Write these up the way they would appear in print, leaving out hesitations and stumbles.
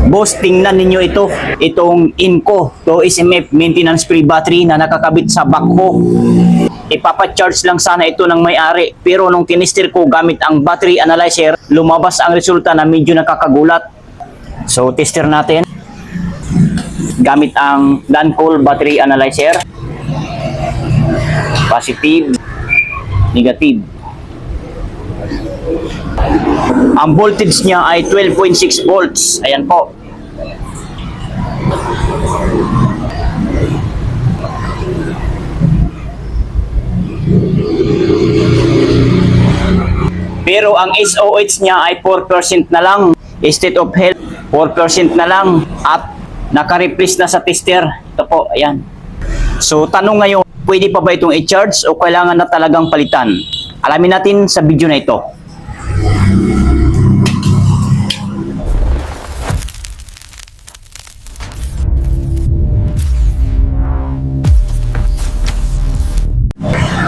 Boss, tingnan ninyo ito. Itong Inco 2SMF maintenance free battery na nakakabit sa backhoe. Ipapacharge lang sana ito ng may-ari. Pero nung tinister ko gamit ang battery analyzer, lumabas ang resulta na medyo nakakagulat. So, tester natin. Gamit ang Lancol battery analyzer. Positive, negative. Ang voltage niya ay 12.6 volts. Ayan po. Pero ang SOH niya ay 4% na lang. State of health, 4% na lang. At naka-replace na sa tester. Ito po, ayan. So, tanong ngayon, pwede pa ba itong i-charge o kailangan na talagang palitan? Alamin natin sa video na ito.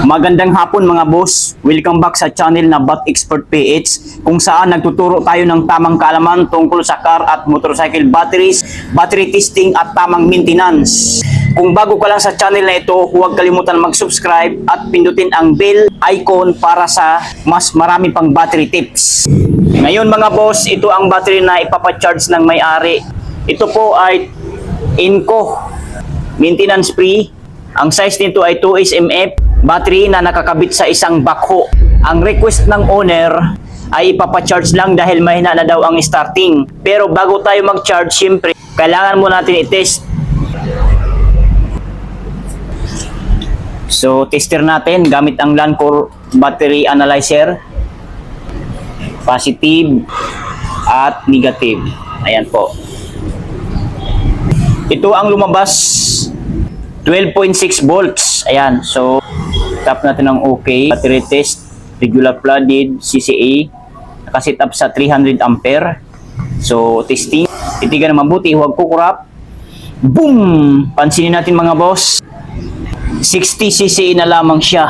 Magandang hapon mga boss. Welcome back sa channel na Bot Expert PH, kung saan nagtuturo tayo ng tamang kaalaman tungkol sa car at motorcycle batteries, battery testing at tamang maintenance. Kung bago ka lang sa channel na ito, huwag kalimutan mag-subscribe at pindutin ang bell icon para sa mas marami pang battery tips. Ngayon mga boss, ito ang battery na ipapacharge ng may-ari. Ito po ay Inco maintenance free. Ang size nito ay 2SMF battery na nakakabit sa isang backhoe. Ang request ng owner ay ipapacharge lang dahil mahina na daw ang starting. Pero bago tayo mag-charge, siyempre, kailangan mo natin i-test. So, tester natin gamit ang Lancol battery analyzer. Positive at negative. Ayan po. Ito ang lumabas, 12.6 volts. Ayan, so tap natin ng OK. Battery test, regular flooded, CCA. Nakaset up sa 300 ampere. So, testing. Titigan na mabuti, huwag kukurap. Boom! Pansinin natin mga boss. 60 CCA na lamang siya.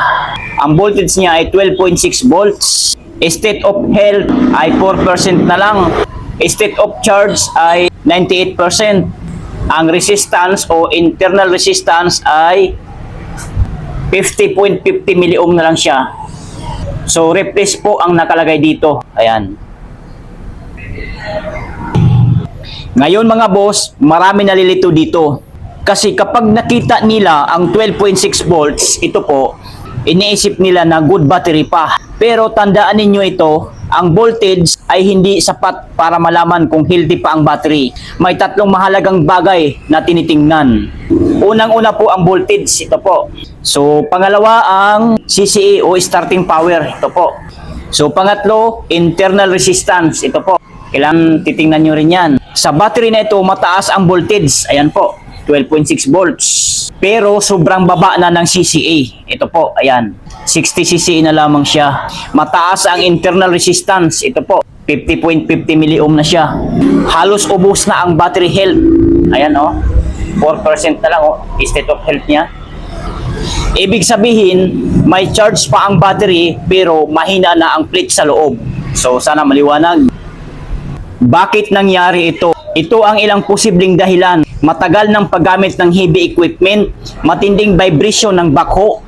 Ang voltage niya ay 12.6 volts. State of health ay 4% na lang. State of charge ay 98%. Ang resistance o internal resistance ay 50.50 milliohm na lang siya. So, replace po ang nakalagay dito. Ayan. Ngayon mga boss, marami nalilito dito. Kasi kapag nakita nila ang 12.6 volts, ito po, iniisip nila na good battery pa. Pero tandaan ninyo ito, ang voltage ay hindi sapat para malaman kung healthy pa ang battery. May tatlong mahalagang bagay na tinitingnan. Unang-una po ang voltage, ito po. So, pangalawa ang CCA o starting power, ito po. So, pangatlo, internal resistance, ito po. Kailangan titingnan nyo rin yan. Sa battery na ito, mataas ang voltage, ayan po, 12.6 volts. Pero sobrang baba na ng CCA, ito po, ayan. 60 CCA na lamang siya. Mataas ang internal resistance. Ito po, 50.50 milliohm na siya. Halos ubos na ang battery health. Ayan o, 4% na lang o, state of health niya. Ibig sabihin, may charge pa ang battery pero mahina na ang plate sa loob. So sana maliwanag. Bakit nangyari ito? Ito ang ilang posibleng dahilan. Matagal ng paggamit ng heavy equipment, matinding vibration ng backhoe,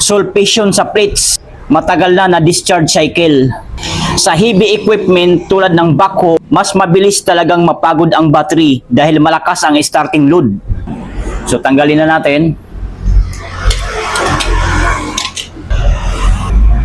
sulfation sa plates, matagal na discharge cycle. Sa heavy equipment tulad ng backhoe, mas mabilis talagang mapagod ang battery dahil malakas ang starting load. So tanggalin na natin.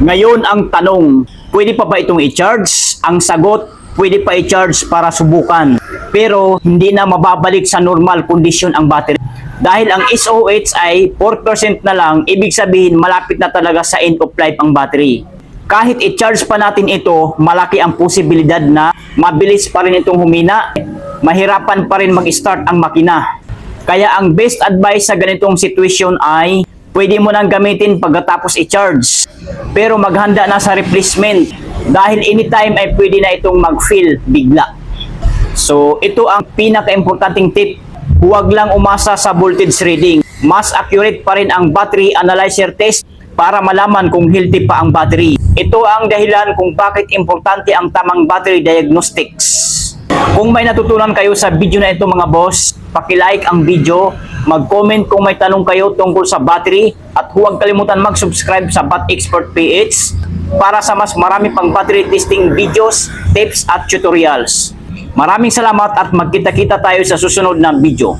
Ngayon ang tanong, pwede pa ba itong i-charge? Ang sagot, pwede pa i-charge para subukan. Pero hindi na mababalik sa normal condition ang battery. Dahil ang SOH ay 4% na lang, ibig sabihin malapit na talaga sa end of life ang battery. Kahit i-charge pa natin ito, malaki ang posibilidad na mabilis pa rin itong humina, mahirapan pa rin mag-start ang makina. Kaya ang best advice sa ganitong sitwasyon ay pwede mo nang gamitin pagkatapos i-charge. Pero maghanda na sa replacement dahil anytime ay pwede na itong mag-fill bigla. So ito ang pinaka-importanting tip. Huwag lang umasa sa voltage reading. Mas accurate pa rin ang battery analyzer test para malaman kung healthy pa ang battery. Ito ang dahilan kung bakit importante ang tamang battery diagnostics. Kung may natutunan kayo sa video na ito mga boss, paki-like ang video, mag-comment kung may tanong kayo tungkol sa battery, at huwag kalimutan mag-subscribe sa Bat Expert PH para sa mas marami pang battery testing videos, tips at tutorials. Maraming salamat at magkita-kita tayo sa susunod na video.